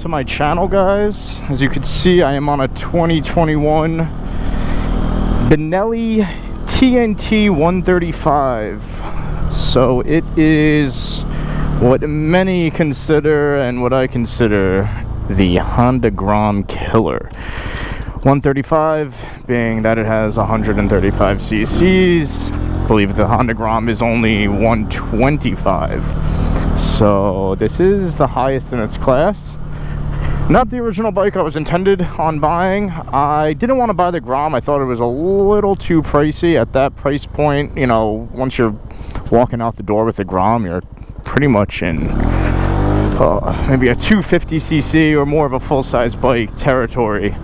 to my channel, guys. As you can see, I am on a 2021 Benelli TNT 135. So it is what many consider and what I consider the Honda Grom killer. 135 being that it has 135 cc's. I believe the Honda Grom is only 125. So this is the highest in its class. Not the original bike I was intended on buying. I didn't want to buy the Grom. I thought it was a little too pricey at that price point. You know, once you're walking out the door with the Grom, you're pretty much in maybe a 250cc or more of a full-size bike territory.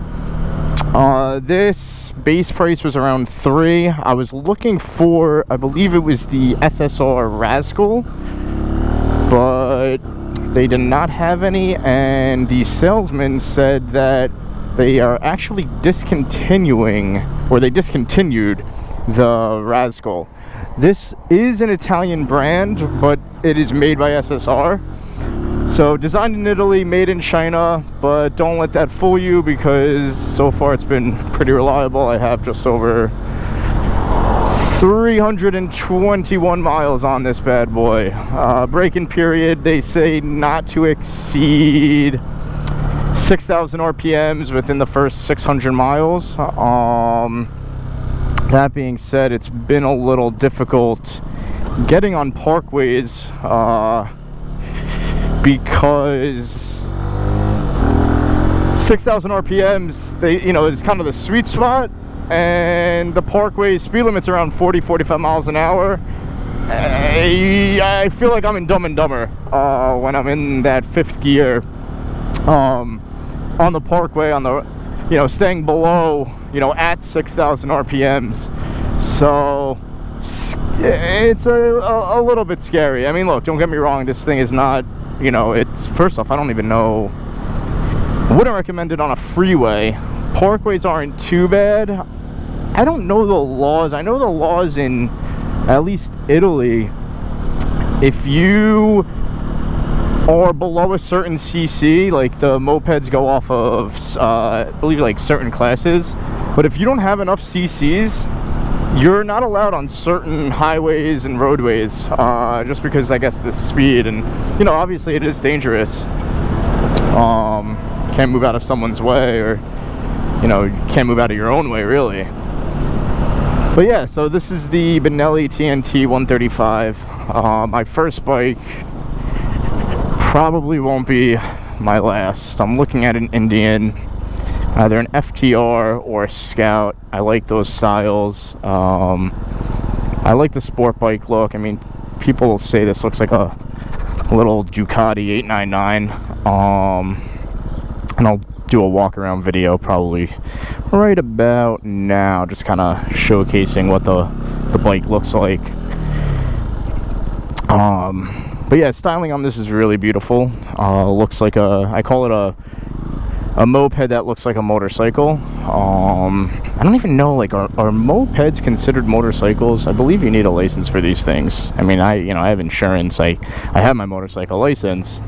This base price was around $3. I was looking for, I believe it was the SSR Rascal, but they did not have any, and the salesman said that they are actually discontinuing, or they discontinued the Rascal. This is an Italian brand, but it is made by SSR. So designed in Italy, made in China, but don't let that fool you, because so far it's been pretty reliable. I have just over 321 miles on this bad boy. Braking period, they say not to exceed 6,000 RPMs within the first 600 miles. That being said, it's been a little difficult getting on parkways because 6,000 RPMs, it's kind of the sweet spot. And the parkway speed limit's around 40-45 miles an hour. I feel like I'm in Dumb and Dumber when I'm in that fifth gear on the parkway, on the staying below at 6,000 RPMs. So it's a little bit scary. I mean, look, don't get me wrong, this thing is not, it's, first off, I don't even know, I wouldn't recommend it on a freeway. Parkways aren't too bad. I don't know the laws. I know the laws in at least Italy. If you are below a certain cc, like the mopeds go off of, I believe, like certain classes. But if you don't have enough cc's, you're not allowed on certain highways and roadways, just because, I guess, the speed. And, obviously it is dangerous. Can't move out of someone's way, or you can't move out of your own way, really. But yeah, so this is the Benelli TNT 135. My first bike, probably won't be my last. I'm looking at an Indian, either an FTR or a Scout. I like those styles. I like the sport bike look. I mean, people say this looks like a little Ducati 899. And I'll do a walk around video probably right about now, just kind of showcasing what the bike looks like. But yeah, styling on this is really beautiful. Looks like I call it a moped that looks like a motorcycle. I don't even know, like, are mopeds considered motorcycles? I believe you need a license for these things. I mean, I have insurance. I have my motorcycle license.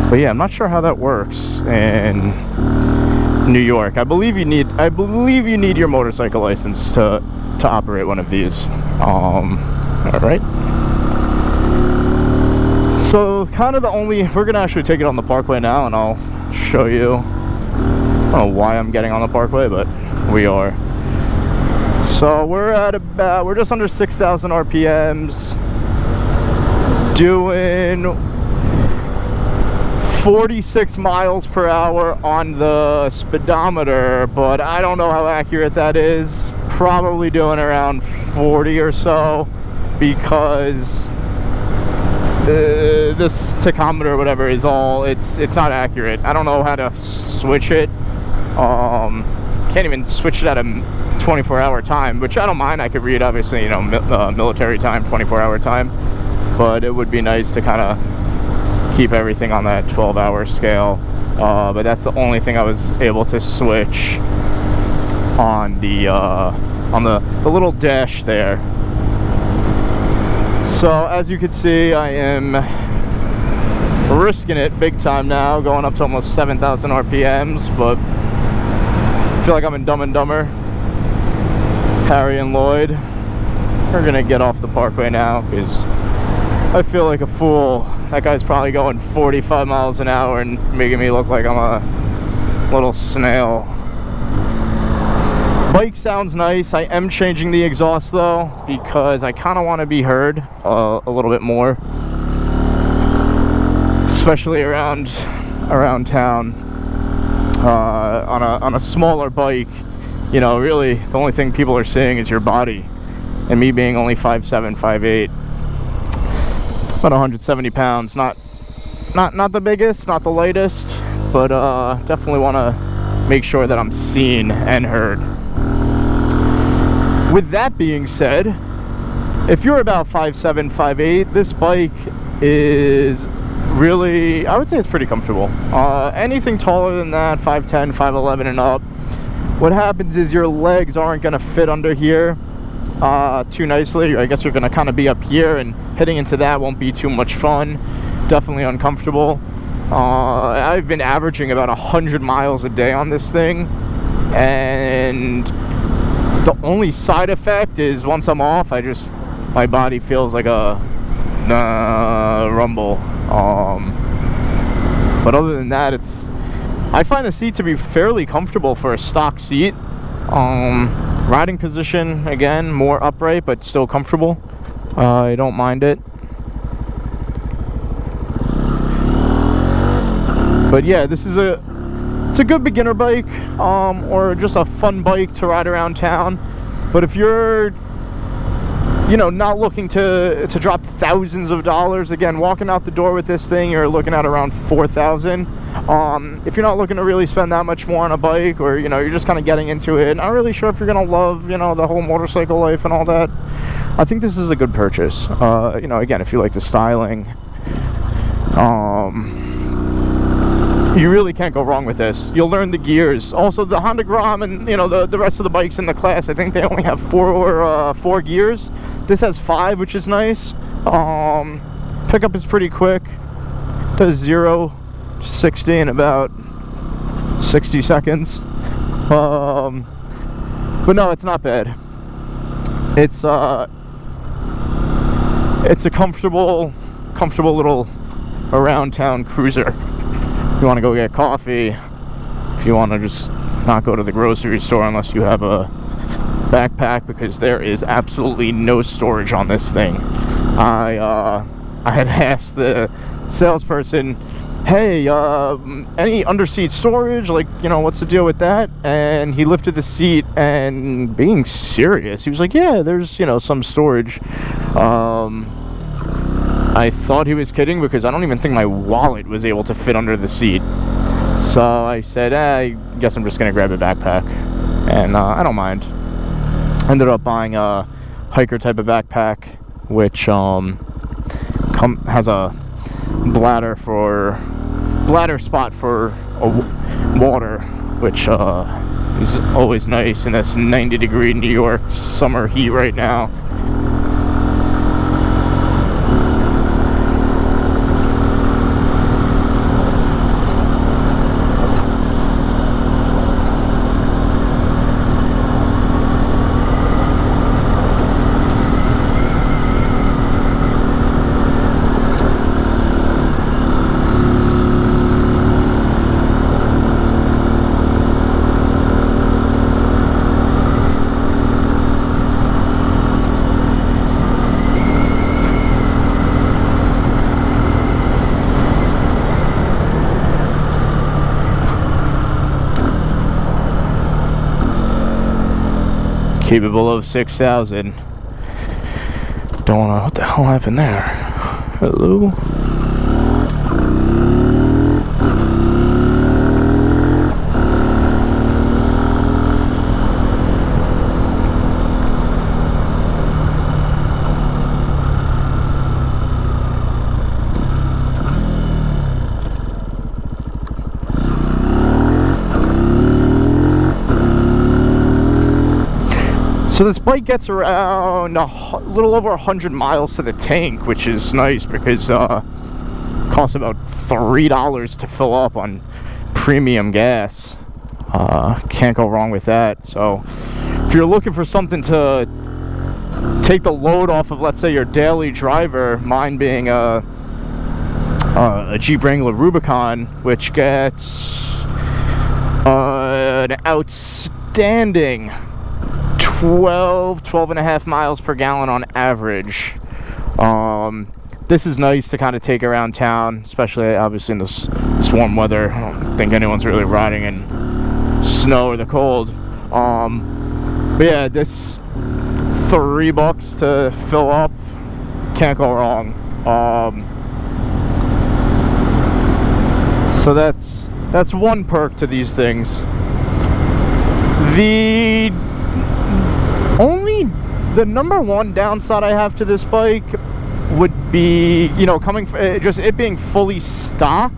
But yeah, I'm not sure how that works in New York. I believe you need your motorcycle license to operate one of these. All right. So kind of we're gonna actually take it on the parkway now, and I'll show you. I don't know why I'm getting on the parkway, but we are. So we're just under 6,000 RPMs, doing 46 miles per hour on the speedometer, but I don't know how accurate that is. Probably doing around 40 or so, because this tachometer or whatever is it's not accurate. I don't know how to switch it. Can't even switch it at a 24-hour time, which I don't mind. I could read, obviously, military time, 24-hour time, but it would be nice to kind of keep everything on that 12-hour scale. But that's the only thing I was able to switch on the little dash there. So as you can see, I am risking it big time now, going up to almost 7,000 RPMs, but I feel like I'm in Dumb and Dumber. Harry and Lloyd are gonna get off the parkway now because I feel like a fool. That guy's probably going 45 miles an hour and making me look like I'm a little snail. Bike sounds nice. I am changing the exhaust though because I kind of want to be heard a little bit more, especially around town. On a smaller bike, you know, really the only thing people are seeing is your body, and me being only 5'7", 5'8", about 170 pounds. Not the biggest, not the lightest, but definitely want to make sure that I'm seen and heard. With that being said, if you're about 5'7", 5'8", this bike is really, I would say it's pretty comfortable. Anything taller than that, 5'10", 5'11", and up, what happens is your legs aren't going to fit under here too nicely. I guess you're going to kind of be up here, and hitting into that won't be too much fun. Definitely uncomfortable. I've been averaging about 100 miles a day on this thing, and the only side effect is once I'm off, my body feels like a rumble. But other than that, I find the seat to be fairly comfortable for a stock seat. Riding position, again, more upright but still comfortable. I don't mind it. But yeah, it's a good beginner bike, or just a fun bike to ride around town. But if you're, you know, not looking to drop thousands of dollars, again, walking out the door with this thing, you're looking at around 4,000. If you're not looking to really spend that much more on a bike, or, you know, you're just kind of getting into it, not really sure if you're gonna love, you know, the whole motorcycle life and all that, I think this is a good purchase. You know, again, if you like the styling, you really can't go wrong with this. You'll learn the gears. Also, the Honda Grom and, you know, the rest of the bikes in the class, I think they only have four gears. This has 5, which is nice. Pickup is pretty quick. Does 0 to 60 in about 60 seconds. But no, it's not bad. It's a comfortable little around town cruiser. If you want to go get coffee, if you want to just not go to the grocery store unless you have a backpack, because there is absolutely no storage on this thing. I had asked the salesperson, hey, any underseat storage, like, you know, what's the deal with that? And he lifted the seat, and being serious, he was like, yeah, there's, you know, some storage. I thought he was kidding because I don't even think my wallet was able to fit under the seat. So I said, I guess I'm just gonna grab a backpack, and I don't mind. Ended up buying a hiker type of backpack, which has a bladder spot for water, which is always nice in this 90-degree New York summer heat right now. Capable of 6,000. Don't know what the hell happened there. Hello? So this bike gets around a little over 100 miles to the tank, which is nice because costs about $3 to fill up on premium gas. Can't go wrong with that. So if you're looking for something to take the load off of, let's say, your daily driver, mine being a Jeep Wrangler Rubicon, which gets an outstanding 12 and a half miles per gallon on average. This is nice to kind of take around town, especially obviously in this warm weather. I don't think anyone's really riding in snow or the cold. But yeah, this $3 to fill up, can't go wrong. So that's one perk to these things. The number one downside I have to this bike would be, you know, just it being fully stock,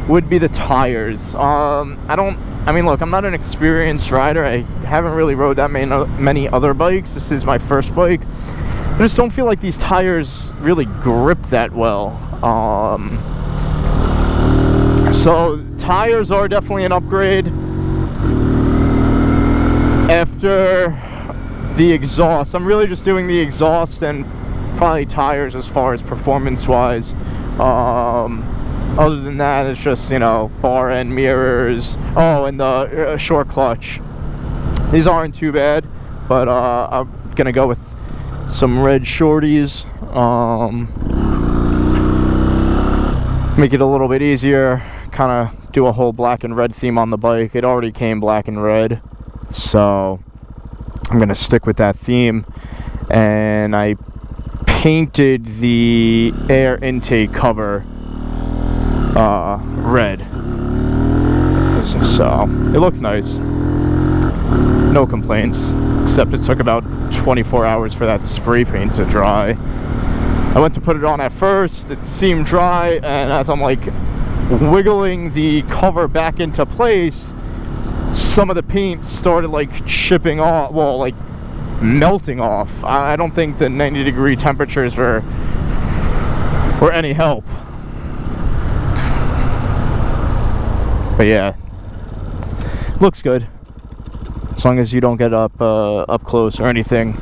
would be the tires. I mean, look, I'm not an experienced rider. I haven't really rode that many other bikes. This is my first bike. I just don't feel like these tires really grip that well. So tires are definitely an upgrade. After the exhaust, I'm really just doing the exhaust and probably tires as far as performance wise. Other than that, it's just, you know, bar end mirrors. Oh, and the short clutch. These aren't too bad, but I'm gonna go with some red shorties. Make it a little bit easier. Kind of do a whole black and red theme on the bike. It already came black and red, so I'm gonna stick with that theme. And I painted the air intake cover red, so it looks nice. No complaints, except it took about 24 hours for that spray paint to dry. I went to put it on at first, it seemed dry, and as I'm like wiggling the cover back into place, some of the paint started like chipping off, well, like melting off. I don't think the 90-degree temperatures were any help. But yeah, looks good as long as you don't get up close or anything.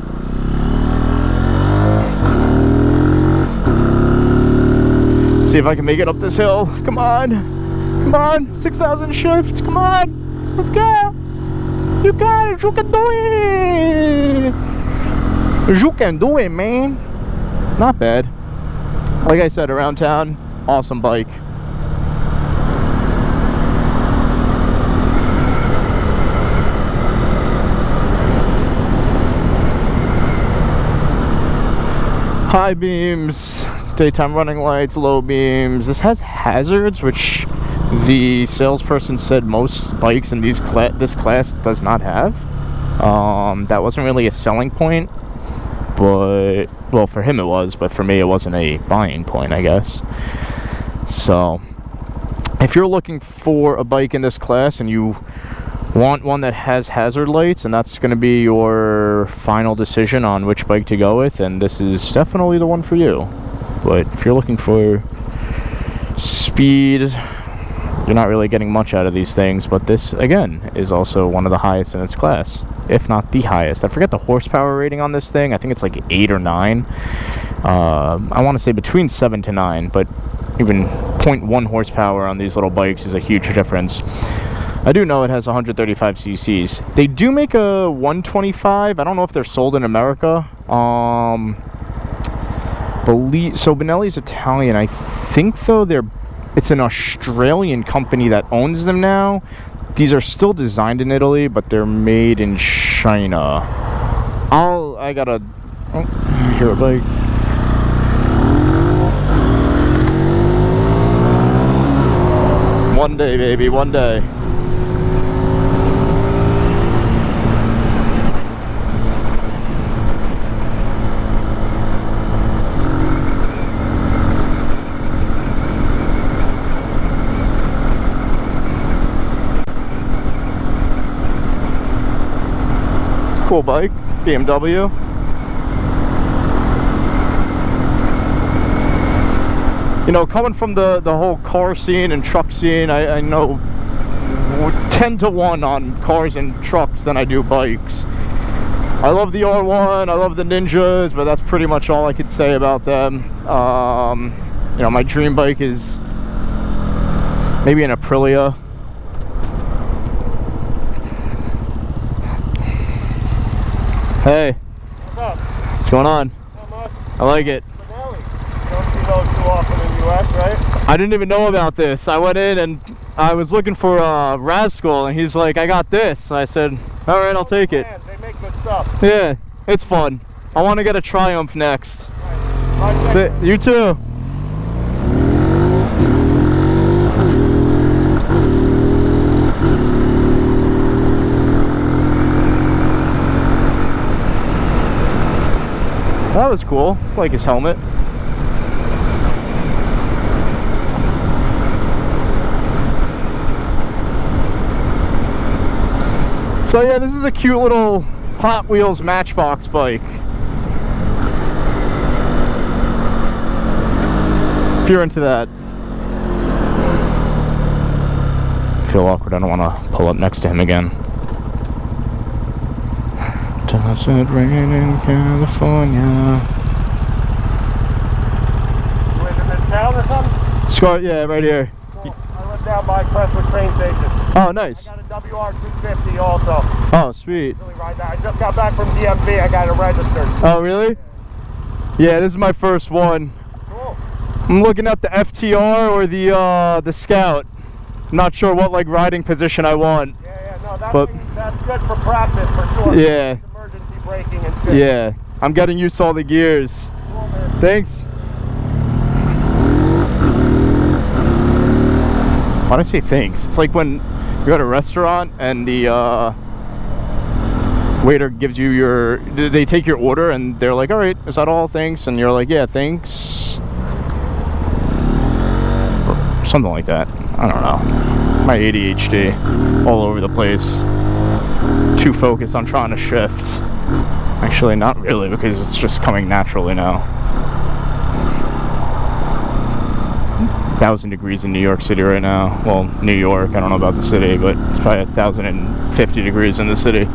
See if I can make it up this hill. Come on, 6,000 shift. Come on, let's go. You got it. You can do it. You can do it, man. Not bad. Like I said, around town, awesome bike. High beams, daytime running lights, low beams. This has hazards, which the salesperson said most bikes in this class does not have. That wasn't really a selling point, but, well, for him it was, but for me it wasn't a buying point, I guess. So if you're looking for a bike in this class and you want one that has hazard lights, and that's going to be your final decision on which bike to go with, and this is definitely the one for you. But if you're looking for speed, you're not really getting much out of these things. But this, again, is also one of the highest in its class, if not the highest. I forget the horsepower rating on this thing. I think it's like 8 or 9. I want to say between 7 to 9, but even 0.1 horsepower on these little bikes is a huge difference. I do know it has 135 cc's. They do make a 125. I don't know if they're sold in America. So Benelli's Italian. I think though it's an Australian company that owns them now. These are still designed in Italy, but they're made in China. I gotta hear a bike. One day, baby, one day. Cool bike, BMW. you know, coming from the whole car scene and truck scene, I know 10 to 1 on cars and trucks than I do bikes. I love the R1, I love the Ninjas, but that's pretty much all I could say about them. You know, my dream bike is maybe an Aprilia. Hey. What's up? What's going on? Not much. I like it. Benelli. You don't see those too often in the US, right? I didn't even know about this. I went in and I was looking for Rascal, and he's like, I got this. I said, all right, I'll take it. They make good stuff. Yeah, it's fun. I want to get a Triumph next. Right. You too. That was cool. I like his helmet. So yeah, this is a cute little Hot Wheels Matchbox bike. If you're into that. I feel awkward. I don't want to pull up next to him again. Does it rain in California? You live in this town or something? Scott, yeah, right here. Cool. I live down by Crestwood train station. Oh, nice. I got a WR250 also. Oh, sweet. Really ride that. I just got back from DMV. I got it registered. Oh, really? Yeah, this is my first one. Cool. I'm looking at the FTR or the Scout. I'm not sure what like riding position I want. Yeah, no, that's good for practice for sure. Yeah. Emergency braking and shit. Yeah, I'm getting used to all the gears. Cool, man. Thanks. Why'd I say thanks? It's like when you're at a restaurant and the waiter gives you your, they take your order and they're like, all right, is that all? Thanks. And you're like, yeah, thanks. Or something like that. I don't know. My ADHD all over the place. Too focused on trying to shift. Actually, not really, because it's just coming naturally now. 1,000 degrees in New York City right now. Well, New York, I don't know about the city, but it's probably 1,050 degrees in the city.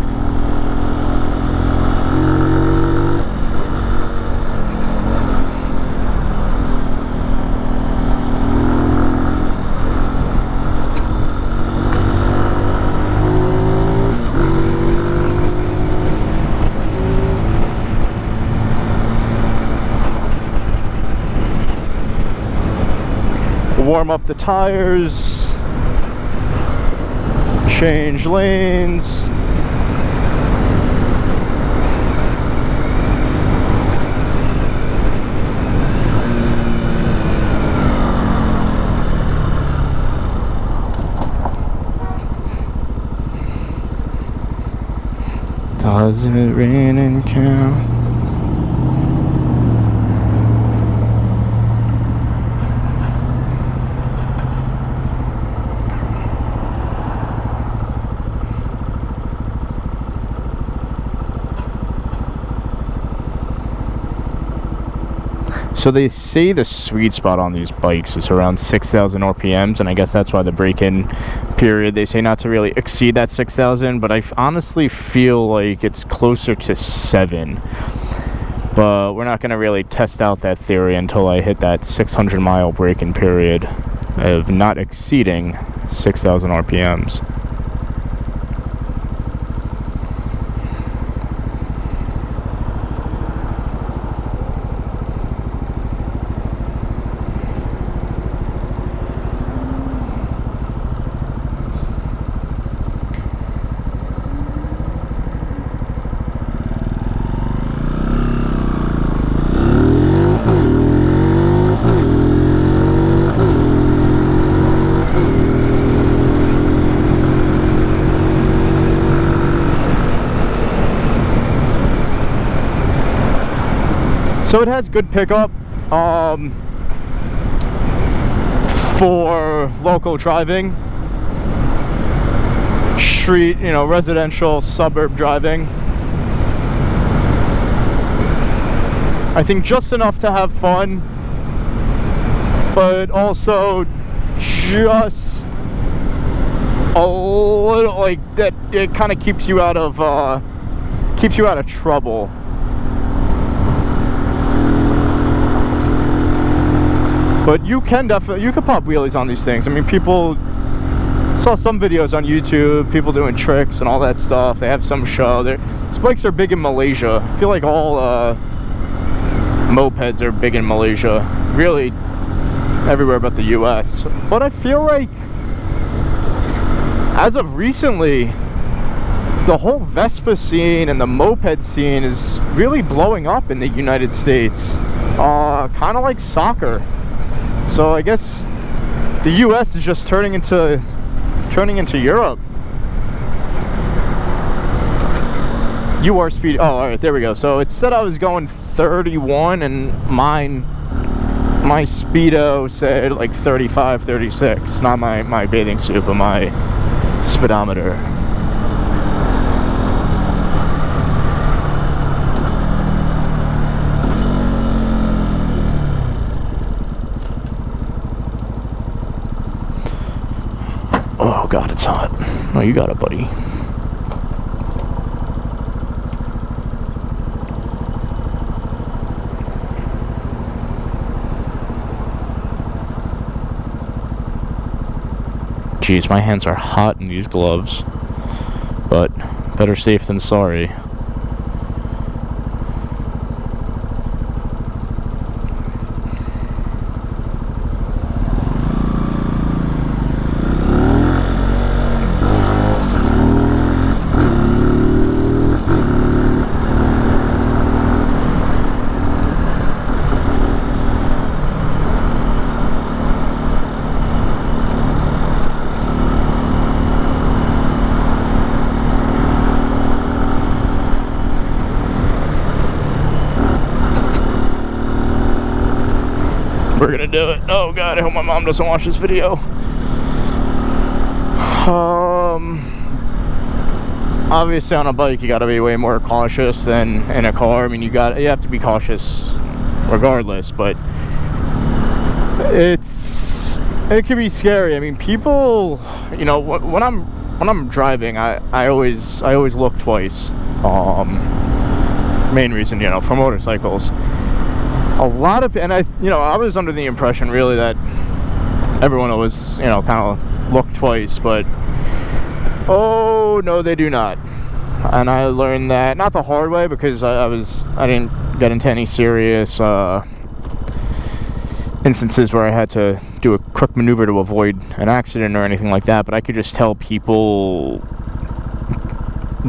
Warm up the tires, change lanes. Does it rain in Cal? So they say the sweet spot on these bikes is around 6,000 RPMs, and I guess that's why the break-in period, they say not to really exceed that 6,000, but I honestly feel like it's closer to 7. But we're not going to really test out that theory until I hit that 600-mile break-in period of not exceeding 6,000 RPMs. So it has good pickup for local driving, street, you know, residential, suburb driving. I think just enough to have fun, but also just a little like that. It kind of keeps you out of trouble. But you can definitely, you can pop wheelies on these things. I mean, people saw some videos on YouTube, people doing tricks and all that stuff. They have some show. These bikes are big in Malaysia. I feel like all mopeds are big in Malaysia. Really, everywhere but the US. But I feel like, as of recently, the whole Vespa scene and the moped scene is really blowing up in the United States. Kind of like soccer. So I guess the US is just turning into Europe. You are speed. Oh, all right, there we go. So it said I was going 31, and my speedo said like 35, 36. Not my bathing suit, but my speedometer. Oh God, it's hot. Oh, you got it, buddy. Jeez, my hands are hot in these gloves, but better safe than sorry. We're gonna do it. Oh God, I hope my mom doesn't watch this video. Obviously on a bike you gotta be way more cautious than in a car. I mean, you have to be cautious regardless, but it can be scary. I mean, people, you know, when I'm driving, I always look twice. Main reason, you know, for motorcycles. A lot of, and I was under the impression really that everyone always, you know, kind of look twice, but oh no, they do not. And I learned that not the hard way, because I didn't get into any serious instances where I had to do a quick maneuver to avoid an accident or anything like that, but I could just tell people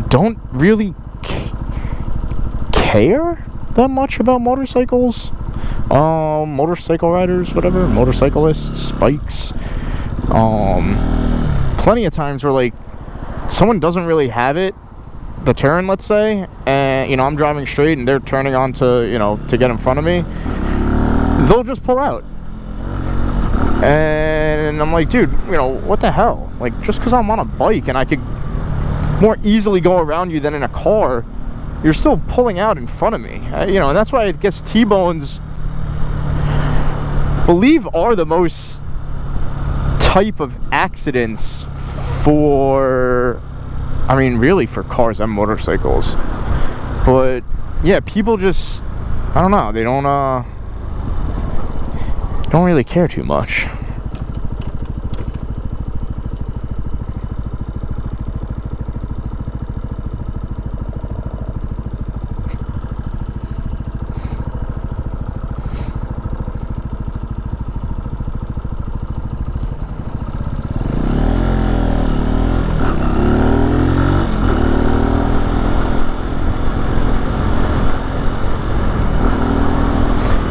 don't really care that much about motorcycles. Motorcycle riders, whatever, motorcyclists, bikes. Plenty of times where like someone doesn't really have it, the turn, let's say, and you know, I'm driving straight and they're turning on to, you know, to get in front of me, they'll just pull out. And I'm like, dude, you know, what the hell? Like, just because I'm on a bike and I could more easily go around you than in a car, you're still pulling out in front of me. You know, and that's why I guess T-bones, believe, are the most type of accidents for, I mean, really for cars and motorcycles. But yeah, people just, I don't know, they don't really care too much.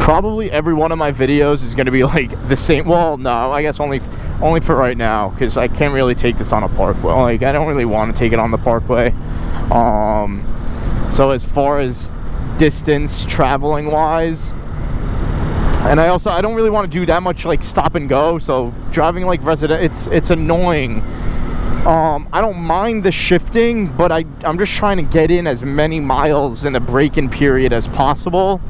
Probably every one of my videos is going to be like the same. Well, no, I guess only for right now, because I can't really take this on a parkway. Like, I don't really want to take it on the parkway. So as far as distance traveling wise, and I don't really want to do that much like stop and go. So driving like it's annoying. I don't mind the shifting, but I'm just trying to get in as many miles in the break-in period as possible.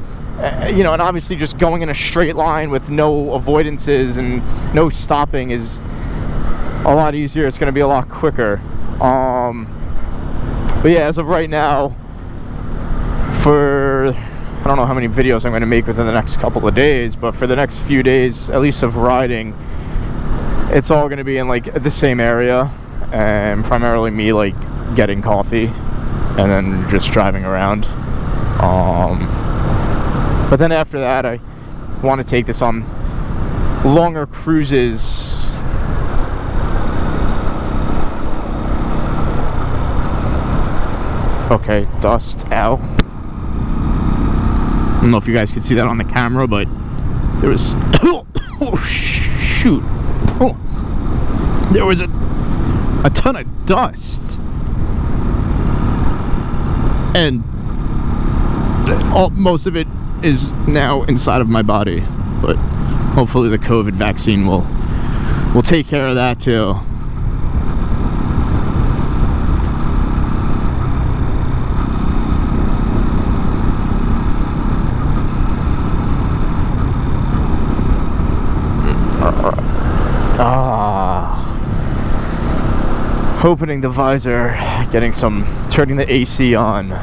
you know, and obviously just going in a straight line with no avoidances and no stopping is a lot easier. It's going to be a lot quicker. But yeah, as of right now, for I don't know how many videos I'm going to make within the next couple of days, but for the next few days, at least of riding, it's all going to be in like the same area, and primarily me like getting coffee and then just driving around. But then after that, I want to take this on longer cruises. Okay, dust. Ow. I don't know if you guys could see that on the camera, but there was oh shoot. Oh. There was a ton of dust. And most of it is now inside of my body, but hopefully the COVID vaccine will take care of that too. Opening the visor, turning the AC on,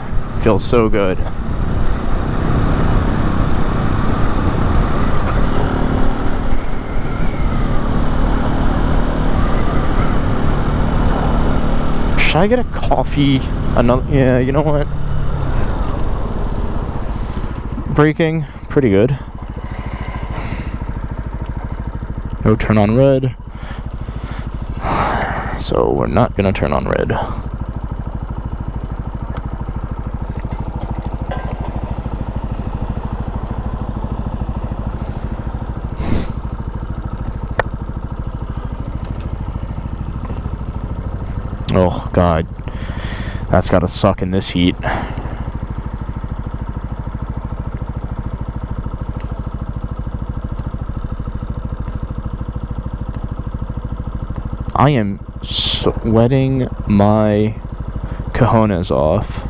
feels so good. Should I get a coffee? Yeah, you know what? Braking, pretty good. No turn on red. So we're not gonna turn on red. Oh God, that's gotta suck in this heat. I am sweating my cojones off.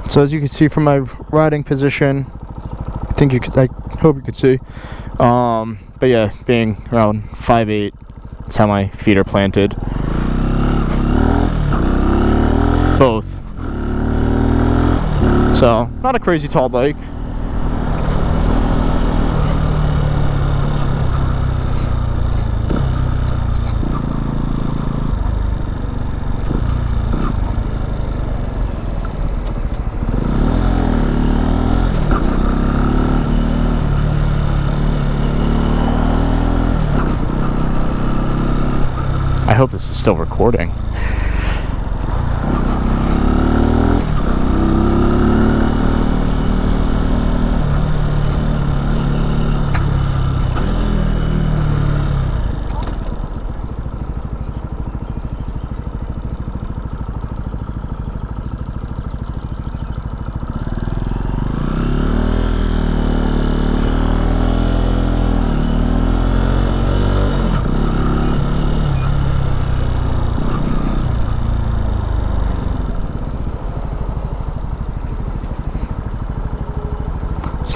So as you can see from my riding position, I hope you could see. But yeah, being around 5'8", that's how my feet are planted. Both. So, not a crazy tall bike. I hope this is still recording.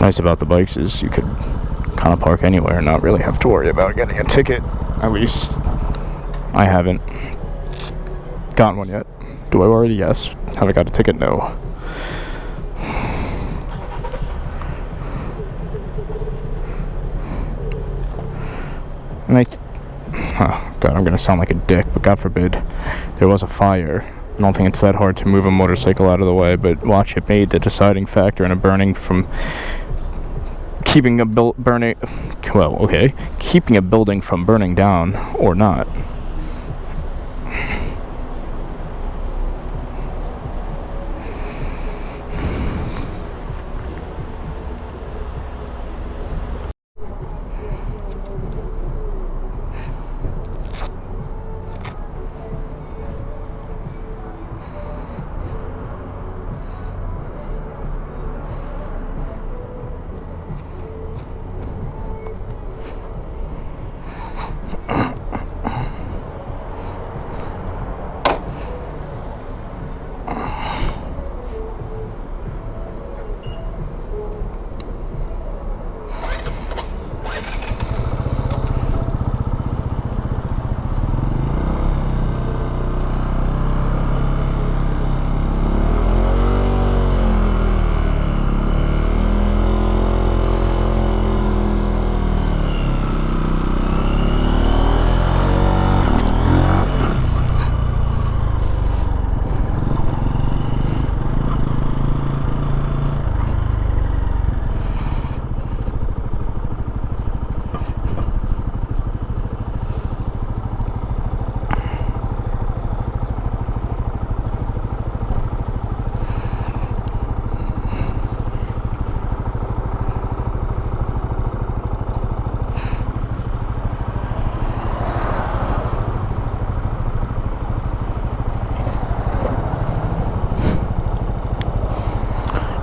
What's nice about the bikes is you could kind of park anywhere and not really have to worry about getting a ticket. At least I haven't gotten one yet. Do I already? Yes. Have I got a ticket? No. And oh God, I'm gonna sound like a dick, but God forbid there was a fire. I don't think it's that hard to move a motorcycle out of the way, but watch, it made the deciding factor in a burning from keeping a keeping a building from burning down or not.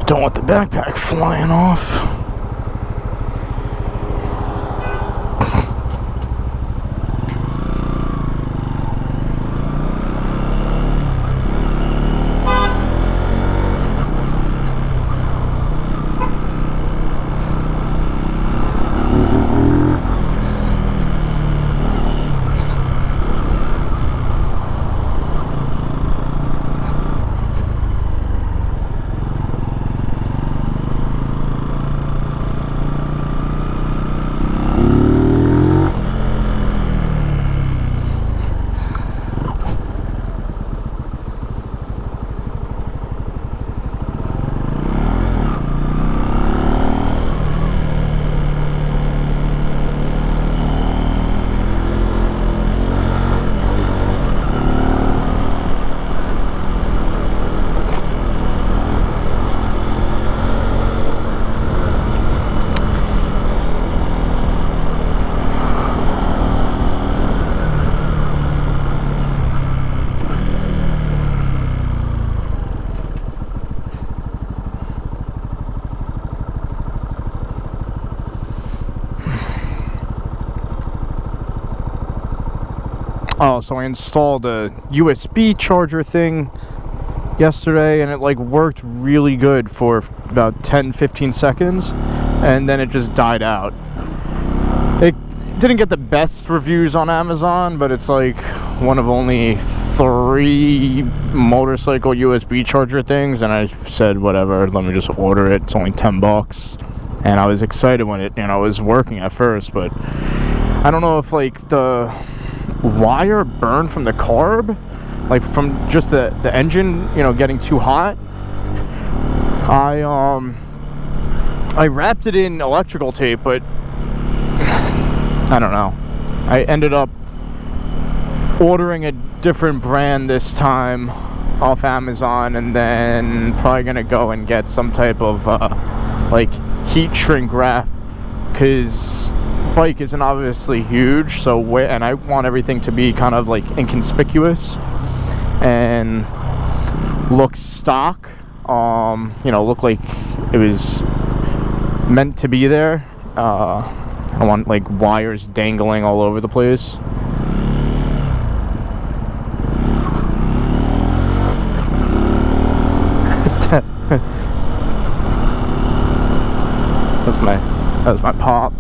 Don't want the backpack flying off. Oh, so I installed a USB charger thing yesterday, and it like worked really good for about 10-15 seconds, and then it just died out. It didn't get the best reviews on Amazon, but it's like one of only 3 motorcycle USB charger things, and I said whatever, let me just order it. It's only $10, and I was excited when it was working at first, but I don't know if like the wire burned from the carb, like from just the engine getting too hot. I wrapped it in electrical tape, but I don't know, I ended up ordering a different brand this time off Amazon, and then probably gonna go and get some type of like heat shrink wrap, because bike isn't obviously huge, so and I want everything to be kind of like inconspicuous and look stock, look like it was meant to be there. I want like wires dangling all over the place. That was my pop.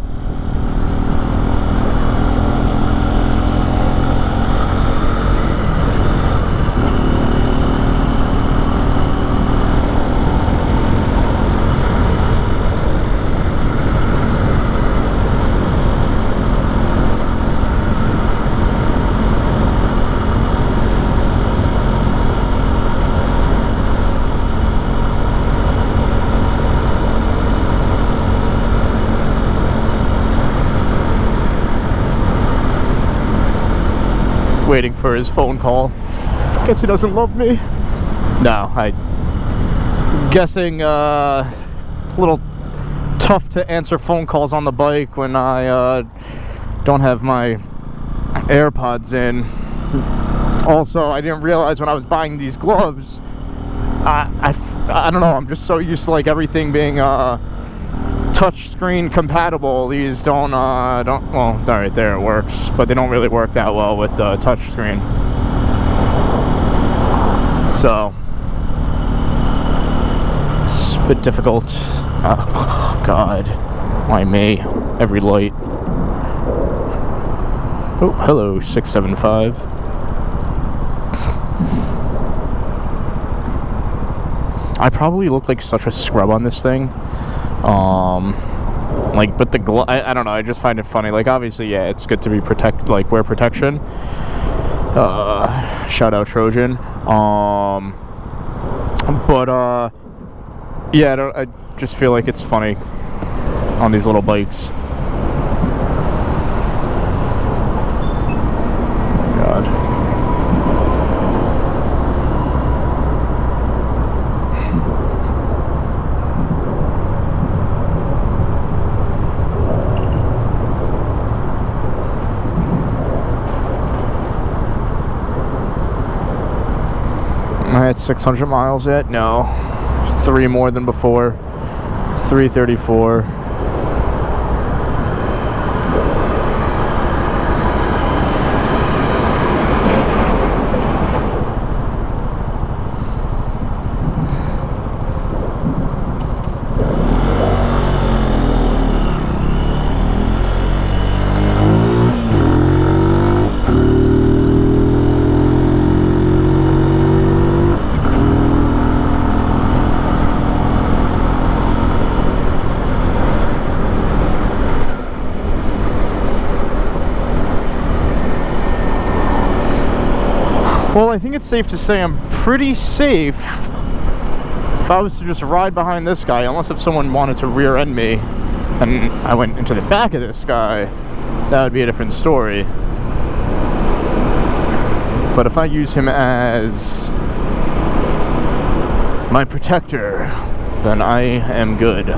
waiting for his phone call. Guess he doesn't love me. No, guessing it's a little tough to answer phone calls on the bike when I don't have my AirPods in. Also, I didn't realize when I was buying these gloves, I don't know, I'm just so used to like everything being touchscreen compatible. These don't well, alright, there it works, but they don't really work that well with touchscreen. So it's a bit difficult. Oh, God, why me? Every light. Oh, hello, 675. I probably look like such a scrub on this thing. Like, but the I don't know, I just find it funny. Like, obviously, yeah, it's good to be wear protection. Shout out Trojan. But yeah, I just feel like it's funny on these little bikes. God. Am I at 600 miles yet? No. 3 more than before. 334. Well, I think it's safe to say I'm pretty safe if I was to just ride behind this guy, unless if someone wanted to rear end me and I went into the back of this guy, that would be a different story. But if I use him as my protector, then I am good.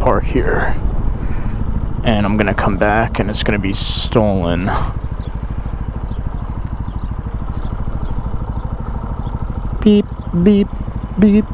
park here, and I'm gonna come back and it's gonna be stolen. beep, beep.